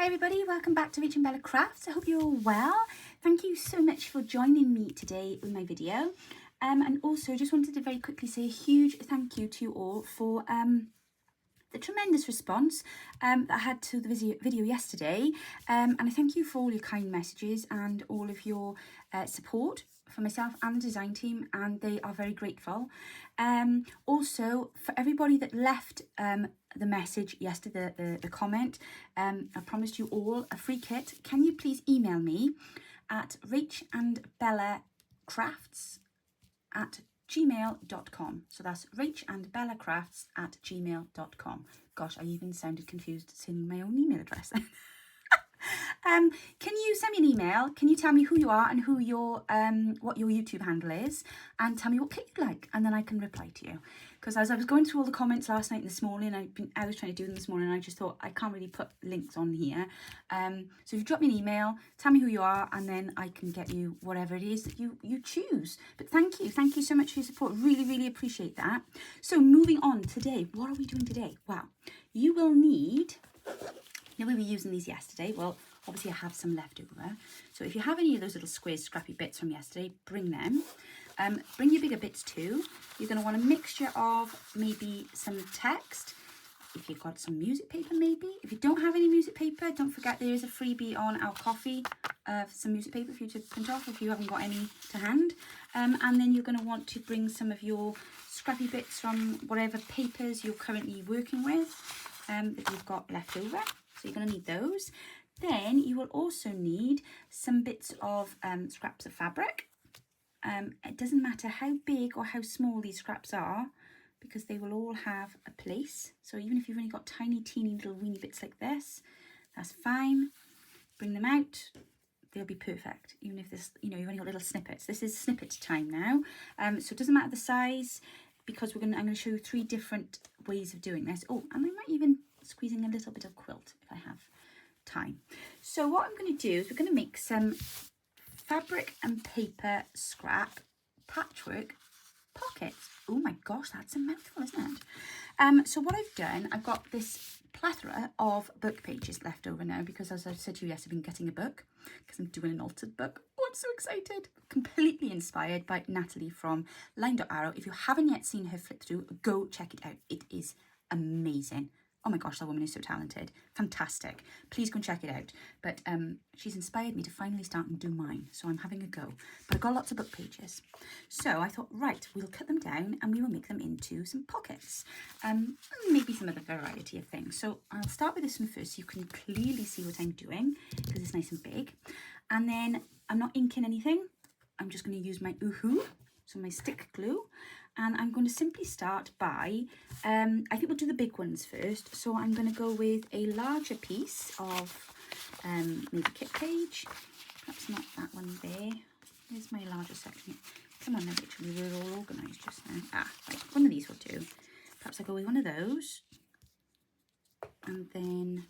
Hi everybody, welcome back to Rach and Bella Crafts. I hope you're all well. Thank you so much for joining me today with my video. And also just wanted to very quickly say a huge thank you to you all for the tremendous response that I had to the video yesterday. And I thank you for all your kind messages and all of your support for myself and the design team, and they are very grateful. Also, for everybody that left the message yesterday, the comment, I promised you all a free kit. Can you please email me at rachandbellacrafts@gmail.com. So that's rachandbellacrafts@gmail.com. Gosh, I even sounded confused saying my own email address. Can you send me an email? Can you tell me who you are and who your what your YouTube handle is, and tell me what kit you like, and then I can reply to you. Because as I was going through all the comments last night and this morning, I was trying to do them this morning, and I just thought I can't really put links on here. So if you drop me an email, tell me who you are, and then I can get you whatever it is that you choose. But thank you so much for your support. Really appreciate that. So moving on today, what are we doing today? Well, you will need. Now, we were using these yesterday. Well, obviously I have some left over. So if you have any of those little squares, scrappy bits from yesterday, bring them. Bring your bigger bits too. You're going to want a mixture of maybe some text. If you've got some music paper, maybe. If you don't have any music paper, don't forget there is a freebie on our coffee for some music paper for you to print off if you haven't got any to hand. And then you're going to want to bring some of your scrappy bits from whatever papers you're currently working with that you've got left over. So you're going to need those. Then you will also need some bits of scraps of fabric. It doesn't matter how big or how small these scraps are, because they will all have a place. So even if you've only got tiny, teeny little weeny bits like this, that's fine. Bring them out. They'll be perfect. Even if this, you've only got little snippets. This is snippet time now. So it doesn't matter the size, because I'm going to show you 3 different ways of doing this. Oh, and I might even squeeze in a little bit of quilt if I have time. So what I'm going to do is we're going to make some fabric and paper scrap patchwork pockets. Oh my gosh, that's a mouthful, isn't it? So what I've done, I've got this plethora of book pages left over now, because as I said to you, yes, I've been getting a book because I'm doing an altered book. Oh, I'm so excited. Completely inspired by Natalie from Line.Arrow. If you haven't yet seen her flip through, go check it out. It is amazing. Oh my gosh, that woman is so talented. Fantastic. Please go and check it out. But she's inspired me to finally start and do mine. So I'm having a go. But I've got lots of book pages. So I thought, right, we'll cut them down and we will make them into some pockets. And maybe some other variety of things. So I'll start with this one first so you can clearly see what I'm doing, because it's nice and big. And then I'm not inking anything. I'm just going to use my Uhu, so my stick glue. And I'm going to simply start by, I think we'll do the big ones first. So I'm going to go with a larger piece of maybe kit page. Perhaps not that one there. Here's my larger section. Come on now, Rachel, we were all organised just now. Right, one of these will do. Perhaps I go with one of those. And then,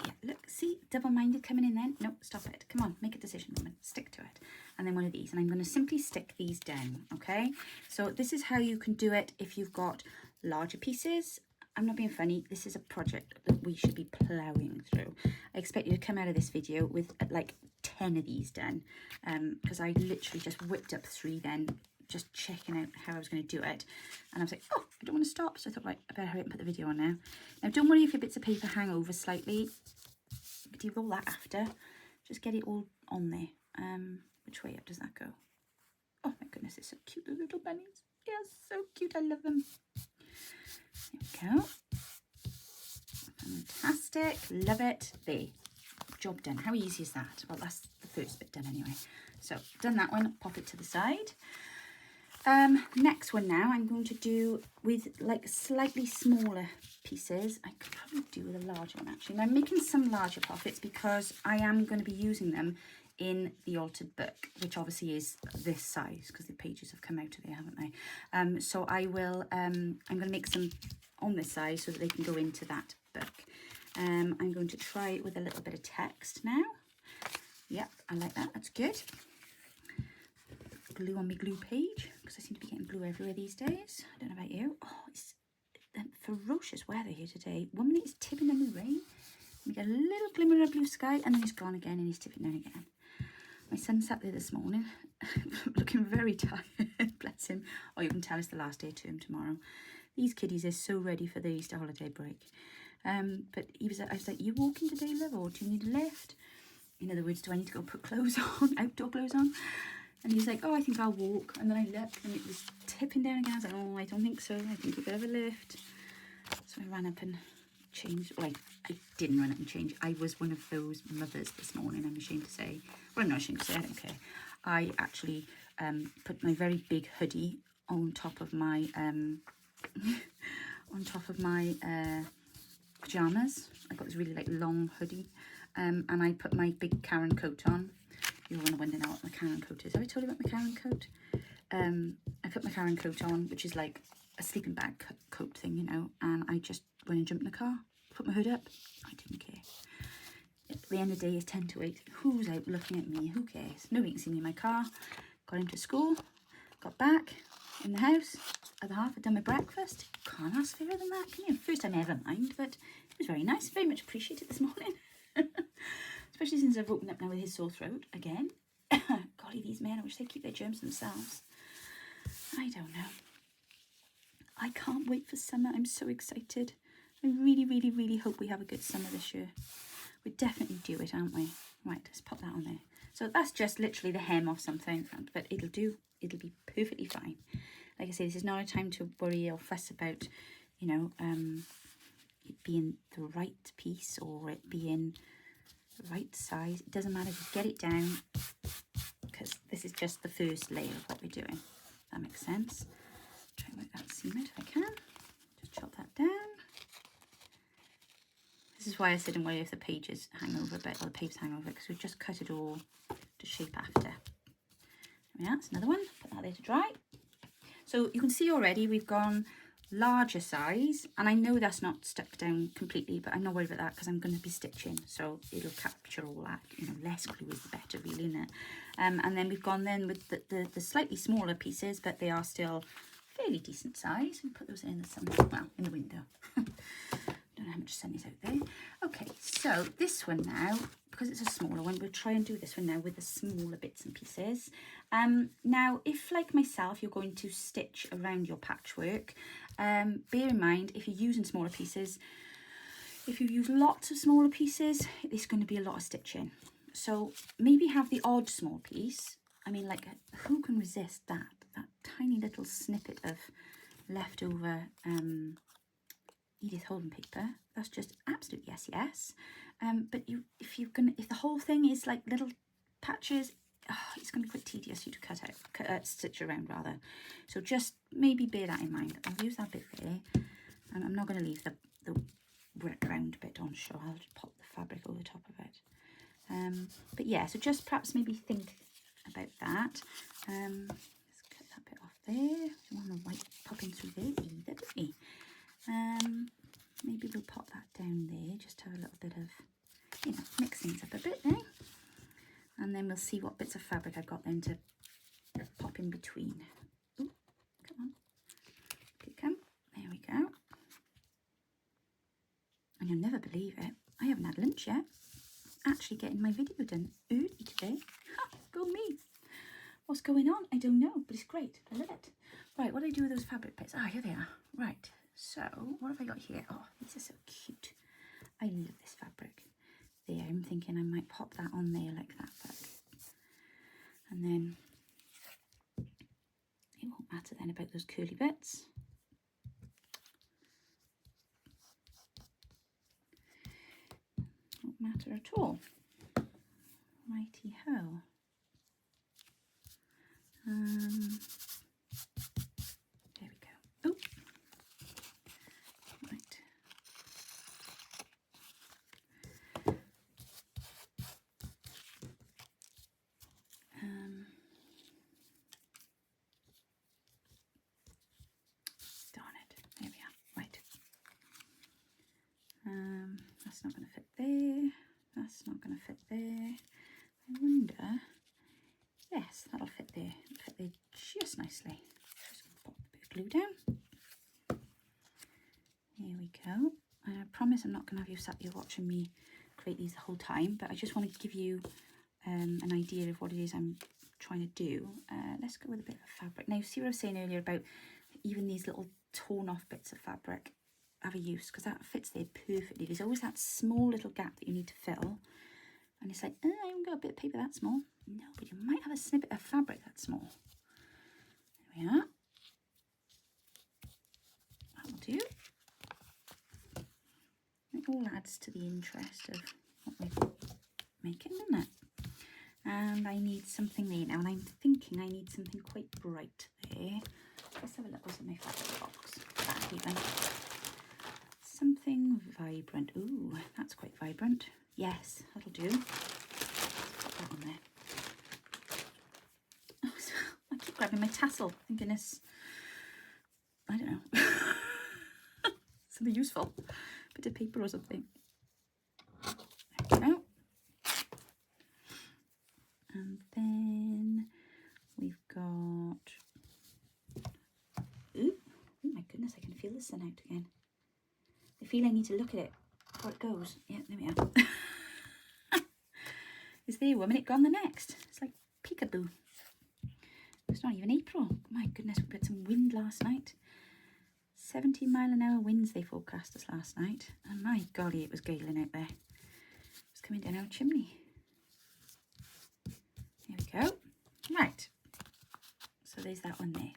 yeah, look, see, double-minded coming in then. No, stop it. Come on, make a decision, woman. Stick to it. And then one of these, and I'm going to simply stick these down, okay? So this is how you can do it if you've got larger pieces. I'm not being funny. This is a project that we should be ploughing through. I expect you to come out of this video with like 10 of these done, because I literally just whipped up 3 then, just checking out how I was going to do it. And I was like, oh, I don't want to stop. So I thought, right, I better hurry up and put the video on now. Now, don't worry if your bits of paper hang over slightly. You can do all that after. Just get it all on there. Which way up does that go? Oh my goodness, it's so cute, those little bunnies. Yes, so cute, I love them. There we go. Fantastic, love it. There, job done. How easy is that? Well, that's the first bit done anyway. So, done that one, pop it to the side. Next one now, I'm going to do with like slightly smaller pieces. I could probably do with a larger one actually. And I'm making some larger pockets because I am going to be using them in the altered book, which obviously is this size because the pages have come out of there, haven't they? So I will, I'm going to make some on this size so that they can go into that book. I'm going to try it with a little bit of text now. Yep, I like that. That's good. Glue on my glue page, because I seem to be getting glue everywhere these days. I don't know about you. Oh, it's ferocious weather here today. 1 minute it's tipping down with rain. We get a little glimmer of blue sky, and then it's gone again, and he's tipping down again. My son sat there this morning, looking very tired, bless him. Oh, you can tell it's the last day of term tomorrow. These kiddies are so ready for the Easter holiday break. But I was like, you walking today, love, or do you need a lift? In other words, do I need to go put clothes on, outdoor clothes on? And he's like, oh, I think I'll walk. And then I looked and it was tipping down again. I was like, oh, I don't think so. I think you better have a lift. So I ran up and changed. Well, I didn't run up and change. I was one of those mothers this morning, I'm ashamed to say. Well, I'm not ashamed to say, I don't care. I actually put my very big hoodie on top of my pyjamas. I got this really like long hoodie, and I put my big Karen coat on. You want to wonder now what my Karen coat is. Have I told you about my Karen coat? I put my Karen coat on, which is like a sleeping bag coat thing, you know, and I just went and jumped in the car, put my hood up. I didn't care. At the end of the day, it's 10 to 8. Who's out looking at me? Who cares? Nobody can see me in my car. Got him to school, got back in the house. Other half, I'd done my breakfast. Can't ask fairer than that, can you? First time ever, mind, but it was very nice. Very much appreciated this morning. Especially since I've woken up now with his sore throat again. Golly, these men, I wish they'd keep their germs themselves. I don't know. I can't wait for summer. I'm so excited. I really, really, really hope we have a good summer this year. We're definitely due it, aren't we? Right, let's pop that on there. So that's just literally the hem of something, but it'll do. It'll be perfectly fine. Like I say, this is not a time to worry or fuss about, you know, it being the right piece or it being the right size. It doesn't matter, just get it down, because this is just the first layer of what we're doing. That makes sense. Try and work that seam out if I can. Just chop that down. This is why I said and worry if the pages hang over a bit, or the papers hang over, because we've just cut it all to shape after. There we are, that's another one. Put that there to dry. So you can see already we've gone larger size, and I know that's not stuck down completely, but I'm not worried about that because I'm going to be stitching, so it'll capture all that. You know, less glue is the better, really, isn't it? And then we've gone then with the slightly smaller pieces, but they are still fairly decent size. And put those in the sun, well, in the window. Don't know how much sun is out there. Okay, so this one now, because it's a smaller one, we'll try and do this one now with the smaller bits and pieces. Now, if like myself, you're going to stitch around your patchwork, bear in mind, if you're using smaller pieces, if you use lots of smaller pieces, it's going to be a lot of stitching. So maybe have the odd small piece. I mean, like, who can resist that tiny little snippet of leftover Edith Holden paper? That's just absolute yes. But if the whole thing is like little patches, it's going to be quite tedious for you to stitch around rather. So just maybe bear that in mind. I'll use that bit there, and I'm not going to leave the round bit on show. I'll just pop the fabric over the top of it. But yeah, so just perhaps maybe think about that. Let's cut that bit off there. Don't want the white popping through there either, do we? Maybe we'll pop that down there, just to have a little bit of, you know, mix things up a bit there. And then we'll see what bits of fabric I've got then to pop in between. Ooh, come on. Up you come. There we go. And you'll never believe it, I haven't had lunch yet. Actually getting my video done early today. Ha, go me. What's going on? I don't know, but it's great. I love it. Right, what do I do with those fabric bits? Ah, here they are. Right, so what have I got here? Oh, these are so cute. I love this fabric. There, I'm thinking I might pop that on there like that. But, and then it won't matter then about those curly bits. Won't matter at all. Righty ho. There we go. Oh, right. Darn it. There we are. Right. That's not going to fit there. That's not going to fit there. I wonder. Yes, that'll fit there. It'll fit there just nicely. Just pop a bit of glue down. promise I'm not going to have you sat here watching me create these the whole time, but I just want to give you an idea of what it is I'm trying to do. Let's go with a bit of fabric. Now, see what I was saying earlier about even these little torn off bits of fabric have a use, because that fits there perfectly. There's always that small little gap that you need to fill, and it's like, oh, I haven't got a bit of paper that small. No, but you might have a snippet of fabric that small. There we are. That'll do. It all adds to the interest of what we're making, doesn't it? And I need something there now, and I'm thinking I need something quite bright there. Let's have a look. What's in my fabric box? That even. Something vibrant. Ooh, that's quite vibrant. Yes, that'll do. Put that on there. Oh, I keep grabbing my tassel, thinking it's, I don't know, something useful. Bit of paper or something. There we go. And then we've got, ooh, oh my goodness, I can feel the sun out again. I feel I need to look at it before it goes. Yeah, there we are. It's there 1 minute, gone the next. It's like peekaboo. It's not even April. My goodness, we had some wind last night. 70-mile-an-hour winds they forecast us last night. And my golly, it was galing out there. It was coming down our chimney. There we go. Right. So there's that one there.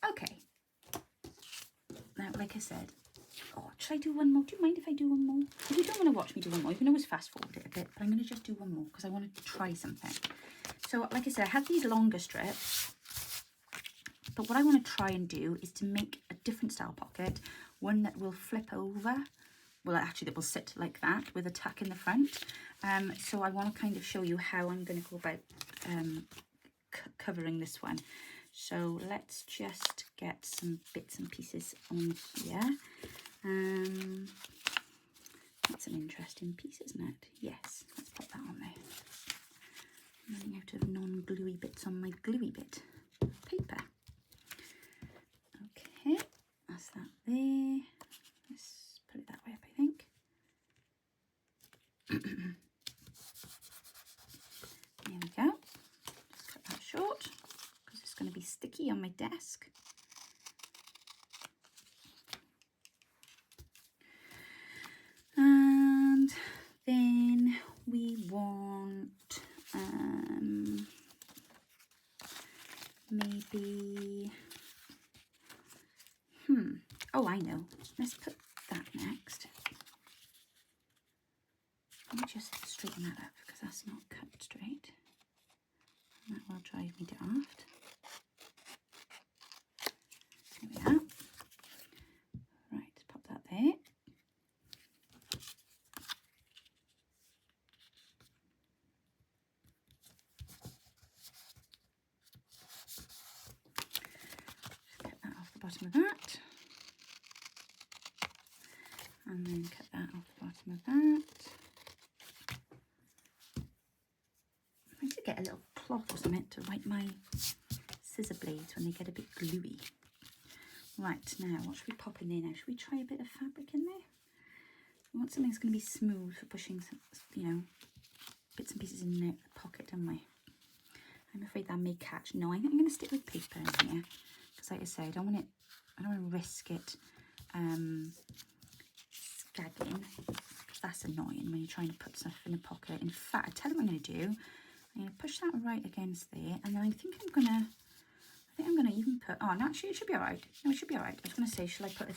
Okay. Now, like I said, oh, should I do one more? Do you mind if I do one more? If you don't want to watch me do one more, you can always fast forward it a bit, but I'm going to just do one more because I want to try something. So, like I said, I have these longer strips, but what I want to try and do is to make a different style pocket, one that will flip over, well, actually that will sit like that with a tuck in the front. So I want to kind of show you how I'm going to go about covering this one. So let's just get some bits and pieces on here. That's an interesting piece, isn't it? Yes, let's put that on there. I'm running out of non-gluey bits on my gluey bit of paper. Okay, that's that there. Let's put it that way up, I think. There we go. Just cut that short because it's going to be sticky on my desk. And then we want maybe, oh, I know. Let's put that next. Let me just straighten that up because that's not cut straight. That will drive me daft. There we are. Right, pop that there. Cut that off the bottom of that. And then cut that off the bottom of that. I need to get a little cloth or something to wipe my scissor blades when they get a bit gluey. Right, now what should we pop in there now? Should we try a bit of fabric in there? We want something that's going to be smooth for pushing some, you know, bits and pieces in the pocket, don't we? I'm afraid that may catch. No, I think I'm going to stick with paper in here because, like I say, I don't want to risk it scagging, because that's annoying when you're trying to put stuff in a pocket. In fact, I tell you what I'm going to do. I'm going to push that right against there, and then I think I'm going to even put, oh, no, actually, it should be all right. No, it should be all right. I was going to say, should I put a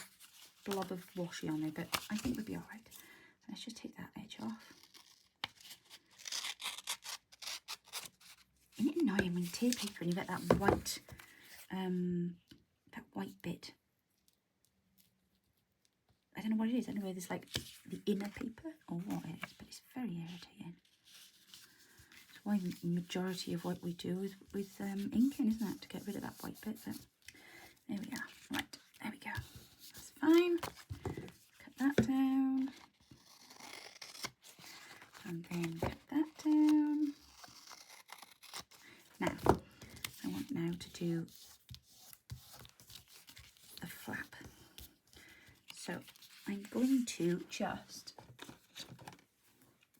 blob of washi on there, but I think we'll be all right. So let's just take that edge off. Isn't it annoying when you tear paper and you get that white bit? I don't know what it is. I don't know whether it's like the inner paper or what it is, but it's very irritating. It's why the majority of what we do is with inking, isn't it? To get rid of that white bit. But there we are. Right, there we go. That's fine. Cut that down. And then cut that down. Now, I want now to do the flap. So I'm going to just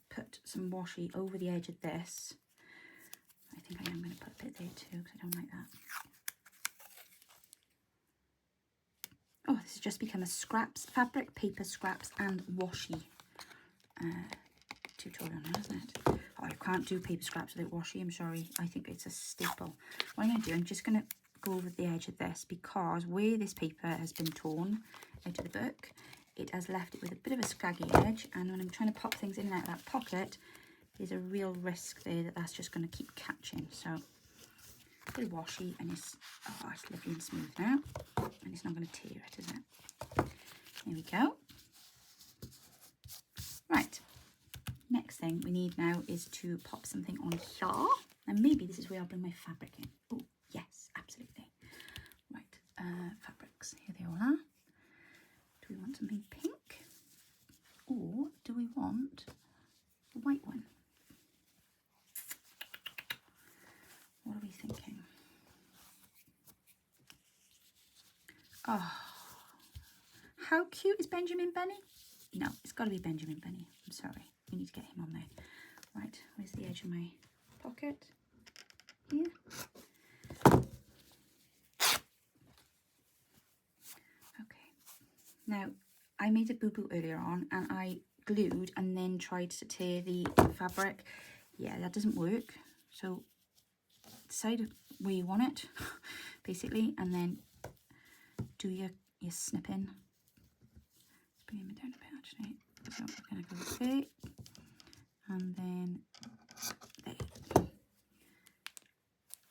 put some washi over the edge of this. I think I am going to put a bit there too because I don't like that. Oh, this has just become a scraps, fabric, paper, scraps and washi tutorial now, isn't it? Oh, I can't do paper scraps without washi, I'm sorry. I think it's a staple. What I'm going to do, I'm just going to go over the edge of this because where this paper has been torn out of the book, it has left it with a bit of a scraggy edge, and when I'm trying to pop things in and out of that pocket, there's a real risk there that that's just going to keep catching. So a bit of washi, and it's lovely and smooth now, and it's not going to tear it, is it? There we go. Right, next thing we need now is to pop something on here, and maybe this is where I'll bring my fabric in. Oh yes, absolutely. Right, fabrics, here they all are. Do we want something pink, or do we want the white one? What are we thinking? Oh, how cute is Benjamin Bunny? No, it's got to be Benjamin Bunny. I'm sorry, we need to get him on there. Right, where's the edge of my pocket? Here. Okay, now I made a boo-boo earlier on and I glued and then tried to tear the fabric. Yeah, that doesn't work. So decide where you want it, basically, and then do your snipping. Bring him down a bit actually. So we're going to go there and then there.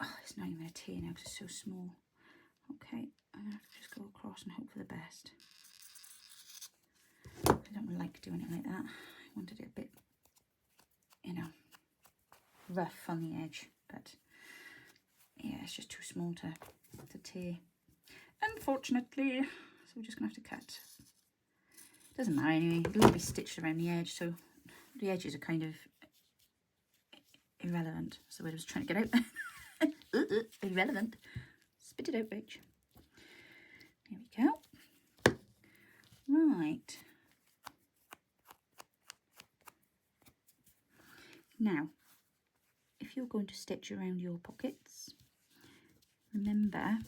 Oh, it's not even going to tear now because it's so small. Okay, I'm going to have to just go across and hope for the best. I don't like doing it like that. I wanted it a bit, you know, rough on the edge, but yeah, it's just too small to tear, unfortunately. So we're just going to have to cut. Doesn't matter anyway, it'll be stitched around the edge, so the edges are kind of irrelevant. So I was trying to get out. Irrelevant. Spit it out, Rach. There we go. Right. Now, if you're going to stitch around your pockets, remember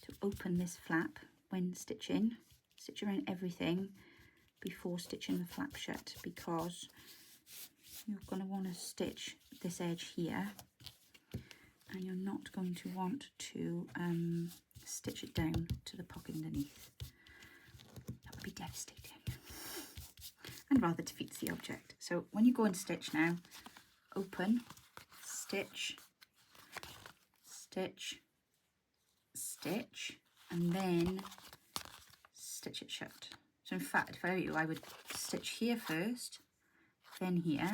to open this flap when stitching. Stitch around everything before stitching the flap shut, because you're going to want to stitch this edge here and you're not going to want to stitch it down to the pocket underneath. That would be devastating and rather defeats the object. So when you go and stitch now, open, stitch, stitch, stitch, and then stitch it shut. So in fact, if I were you, I would stitch here first, then here,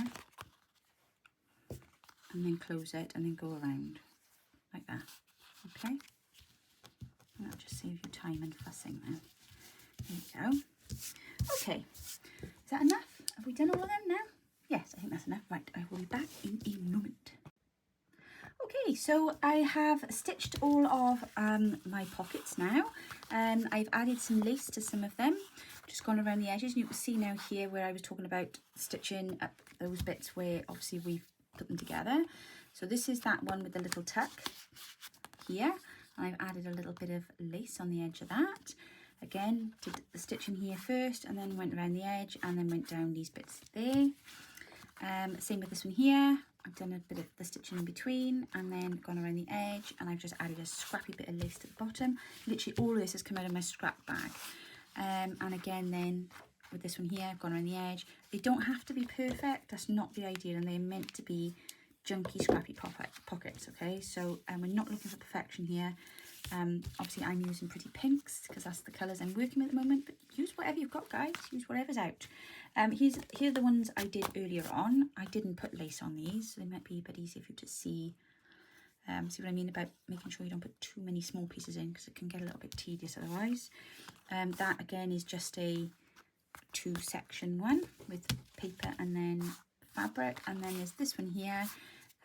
and then close it, and then go around like that. Okay, and that'll just save you time and fussing then. There we go. Okay, is that enough? Have we done all of them now? Yes, I think that's enough. Right, I will be back in a moment. Okay, so I have stitched all of my pockets now. I've added some lace to some of them, just gone around the edges. You can see now here where I was talking about stitching up those bits where obviously we've put them together. So this is that one with the little tuck here. I've added a little bit of lace on the edge of that. Again, did the stitching here first and then went around the edge and then went down these bits there. Same with this one here. I've done a bit of the stitching in between and then gone around the edge, and I've just added a scrappy bit of lace to the bottom. Literally all of this has come out of my scrap bag. And again then with this one here, I've gone around the edge. They don't have to be perfect, that's not the idea, and they're meant to be junky scrappy pockets, okay? So we're not looking for perfection here. Obviously I'm using pretty pinks because that's the colours I'm working with at the moment, but use whatever you've got, guys, use whatever's out. Here are the ones I did earlier on. I didn't put lace on these, so they might be a bit easier for you to see. See what I mean about making sure you don't put too many small pieces in, because it can get a little bit tedious otherwise. That again is just a 2-section one with paper and then fabric, and then there's this one here,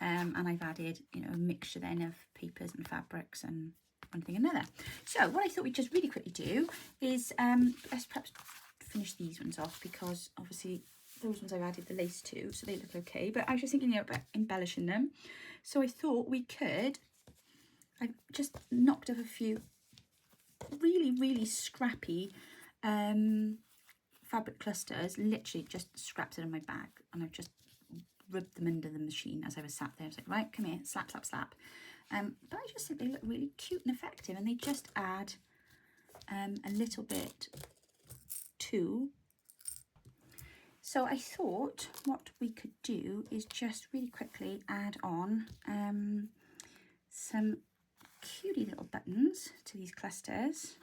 and I've added, you know, a mixture then of papers and fabrics and one thing and another. So what I thought we'd just really quickly do is let's perhaps finish these ones off because obviously those ones I've added the lace to, so they look okay. But I was just thinking, you know, about embellishing them. So I thought we could, I've just knocked up a few really, really scrappy fabric clusters, literally just scraps it in my bag, and I've just rubbed them under the machine as I was sat there. I was like, right, come here, slap, slap, slap. But I just think they look really cute and effective, and they just add a little bit too. So I thought what we could do is just really quickly add on some cutie little buttons to these clusters.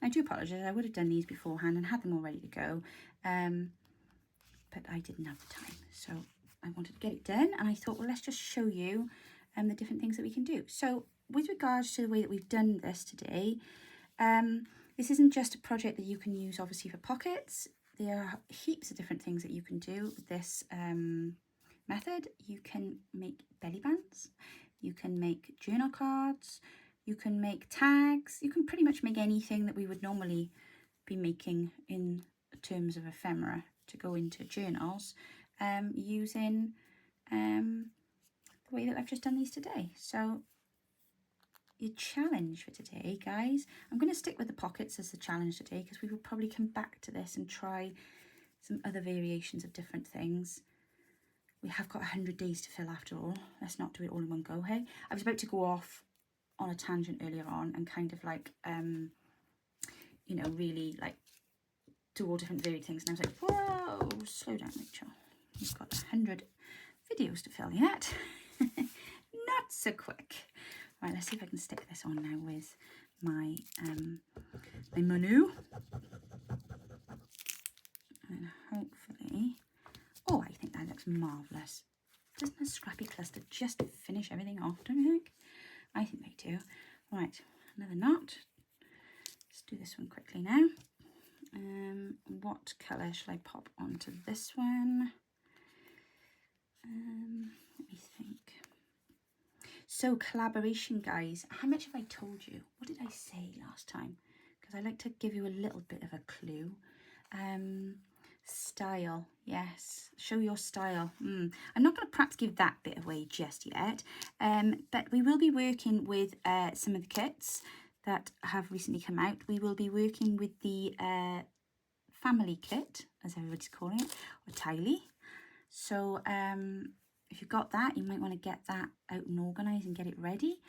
I do apologise, I would have done these beforehand and had them all ready to go, but I didn't have the time, so I wanted to get it done, and I thought, well, let's just show you the different things that we can do. So with regards to the way that we've done this today, this isn't just a project that you can use obviously for pockets. There are heaps of different things that you can do with this method. You can make belly bands, you can make journal cards, you can make tags, you can pretty much make anything that we would normally be making in terms of ephemera to go into journals using the way that I've just done these today. So your challenge for today, guys, I'm going to stick with the pockets as the challenge today because we will probably come back to this and try some other variations of different things. We have got 100 days to fill after all. Let's not do it all in one go, hey? I was about to go off on a tangent earlier on and kind of like, you know, really like do all different varied things. And I was like, whoa, slow down, Rachel. You've got 100 videos to fill yet. Not so quick. Right, let's see if I can stick this on now with my my menu. And hopefully, oh, I think that looks marvellous. Doesn't a scrappy cluster just finish everything off, don't you think? I think they do. Right, another knot. Let's do this one quickly now. What colour shall I pop onto this one? Let me think. So collaboration, guys. How much have I told you? What did I say last time? Because I like to give you a little bit of a clue. Style, yes. Show your style. I'm not going to perhaps give that bit away just yet. But we will be working with some of the kits that have recently come out. We will be working with the family kit, as everybody's calling it, or Tylee. So if you've got that, you might want to get that out and organised and get it ready.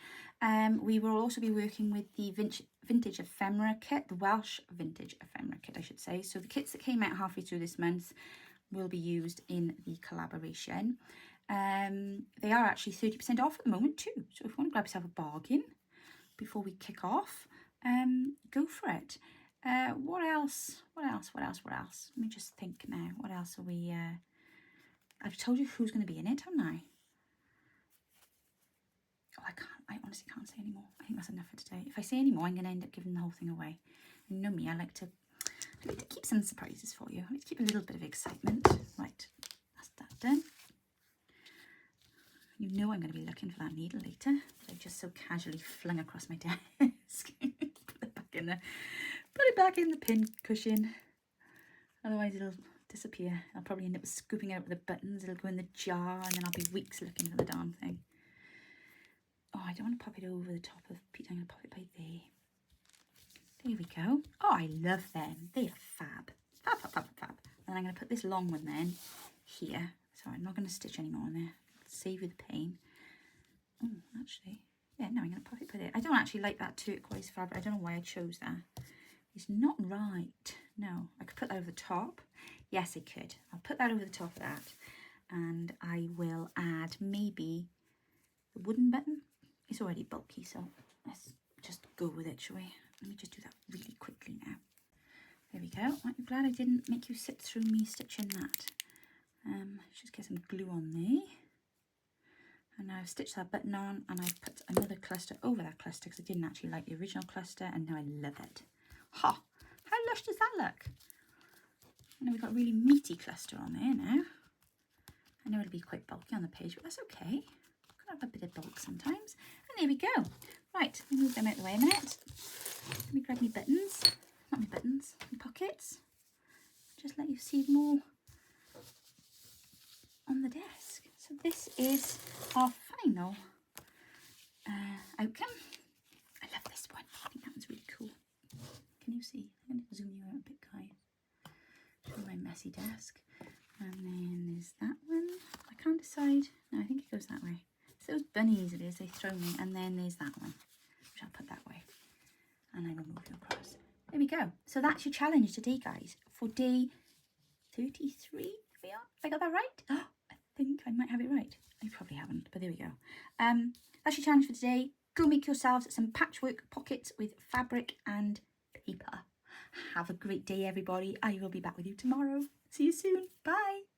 We will also be working with the vintage ephemera kit, the Welsh vintage ephemera kit, I should say. So the kits that came out halfway through this month will be used in the collaboration. They are actually 30% off at the moment too. So if you want to grab yourself a bargain before we kick off, go for it. What else? Let me just think now. What else are we... I've told you who's going to be in it, haven't I? Oh, I honestly can't say anymore. I think that's enough for today. If I say any more, I'm going to end up giving the whole thing away. You know me, I like to keep some surprises for you. I like to keep a little bit of excitement. Right, that's that done. You know I'm going to be looking for that needle later that I've just so casually flung across my desk. Put it back in the pin cushion. Otherwise it'll disappear. I'll probably end up scooping out the buttons. It'll go in the jar and then I'll be weeks looking for the darn thing. Oh, I don't want to pop it over the top of Pete. I'm going to pop it by there. There we go. Oh, I love them. They are fab. Fab, fab, fab, fab. And I'm going to put this long one then here. So I'm not going to stitch anymore on there. Save you the pain. Oh, actually, yeah, no, I'm going to pop it by there. I don't actually like that turquoise fabric. I don't know why I chose that. It's not right. No, I could put that over the top. Yes, I could. I'll put that over the top of that. And I will add maybe the wooden button. It's already bulky, so let's just go with it, shall we? Let me just do that really quickly now. There we go. Aren't you glad I didn't make you sit through me stitching that? Just get some glue on there. And now I've stitched that button on and I've put another cluster over that cluster because I didn't actually like the original cluster and now I love it. Ha! How lush does that look? And we've got a really meaty cluster on there now. I know it'll be quite bulky on the page, but that's okay. I've got to have a bit of bulk sometimes. And there we go. Right, let me move them out of the way a minute. Let me grab my buttons. Not my buttons, my pockets. just let you see more on the desk. So this is our final outcome. I love this one. I think that one's really cool. Can you see? I'm going to zoom you out a bit, guys. Show my messy desk. And then there's that one. I can't decide. No, I think it goes that way. It's those bunnies it is, they throw me. And then there's that one, which I'll put that way. And I will move you across. There we go. So that's your challenge today, guys. For day 33, we are. Have I got that right? Oh, I think I might have it right. I probably haven't, but there we go. That's your challenge for today. Go make yourselves some patchwork pockets with fabric and paper. Have a great day, everybody. I will be back with you tomorrow. See you soon. Bye.